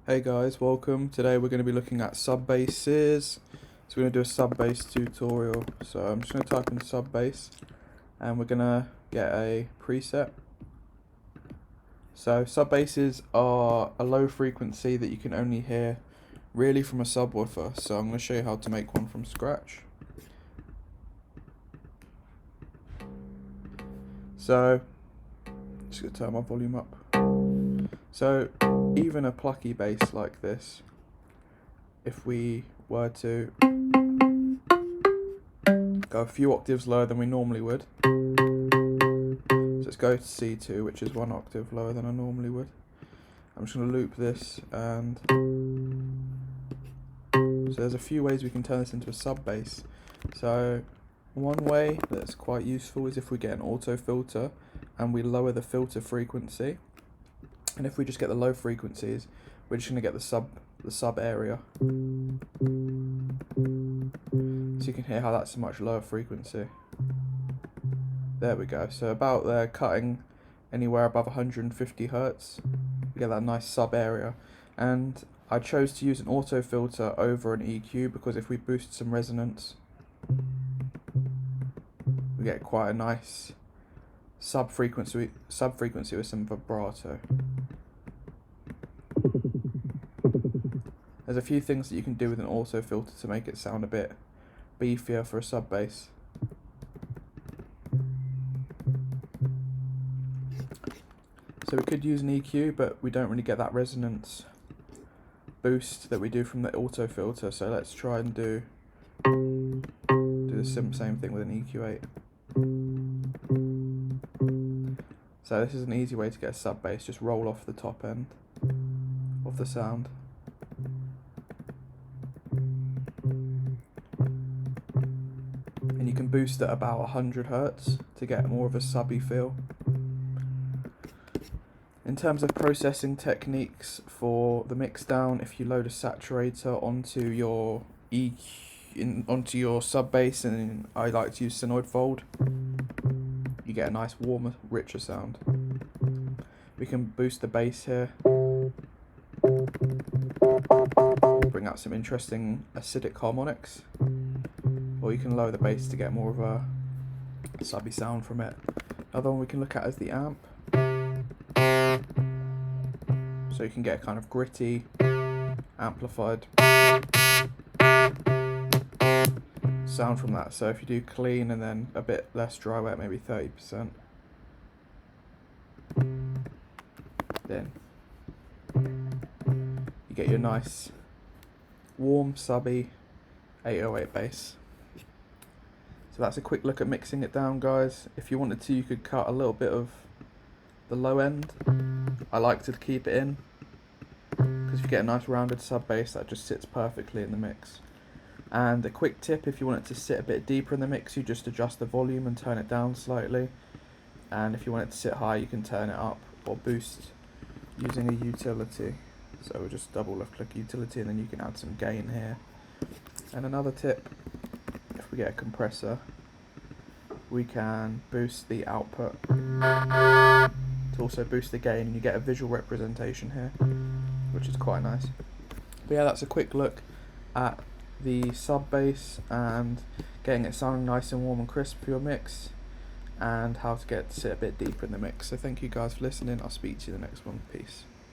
Hey guys, welcome. Today we're going to be looking at sub basses. So we're going to do a sub bass tutorial. So I'm just going to type in sub bass and we're going to get a preset. So sub basses are a low frequency that you can only hear really from a subwoofer. So I'm going to show you how to make one from scratch. So just going to turn my volume up. So even a plucky bass like this, if we were to go a few octaves lower than we normally would, so let's go to C2, which is 1 octave lower than I normally would. I'm just going to loop this, and so there's a few ways we can turn this into a sub bass. So one way that's quite useful is if we get an auto filter and we lower the filter frequency. And if we just get the low frequencies, we're just going to get the sub area. So you can hear how that's a much lower frequency. There we go. So about there, cutting anywhere above 150 Hertz, you get that nice sub area. And I chose to use an auto filter over an EQ because if we boost some resonance, we get quite a nice sub frequency with some vibrato. There's a few things that you can do with an auto filter to make it sound a bit beefier for a sub bass. So we could use an EQ, but we don't really get that resonance boost that we do from the auto filter. So let's try and do the same thing with an EQ8. So this is an easy way to get a sub bass, just roll off the top end of the sound. And you can boost it about 100 Hertz to get more of a subby feel. In terms of processing techniques for the mix down, if you load a saturator onto your onto your sub bass, and I like to use Sinoid Fold, you get a nice warmer, richer sound. We can boost the bass here, bring out some interesting acidic harmonics, or you can lower the bass to get more of a subby sound from it. Another one we can look at is the amp. So you can get a kind of gritty, amplified sound from that. So if you do clean and then a bit less dry wet, maybe 30%, then you get your nice warm subby 808 bass. So that's a quick look at mixing it down, guys. If you wanted to, you could cut a little bit of the low end. I like to keep it in because you get a nice rounded sub bass that just sits perfectly in the mix. And a quick tip, if you want it to sit a bit deeper in the mix, you just adjust the volume and turn it down slightly. And if you want it to sit high, you can turn it up or boost using a utility. So we'll just double left click utility, and then you can add some gain here. And another tip, if we get a compressor, we can boost the output to also boost the gain, and you get a visual representation here, which is quite nice. But yeah, that's a quick look at the sub bass and getting it sounding nice and warm and crisp for your mix, and how to get it to sit a bit deeper in the mix. So thank you guys for listening. I'll speak to you in the next one. Peace.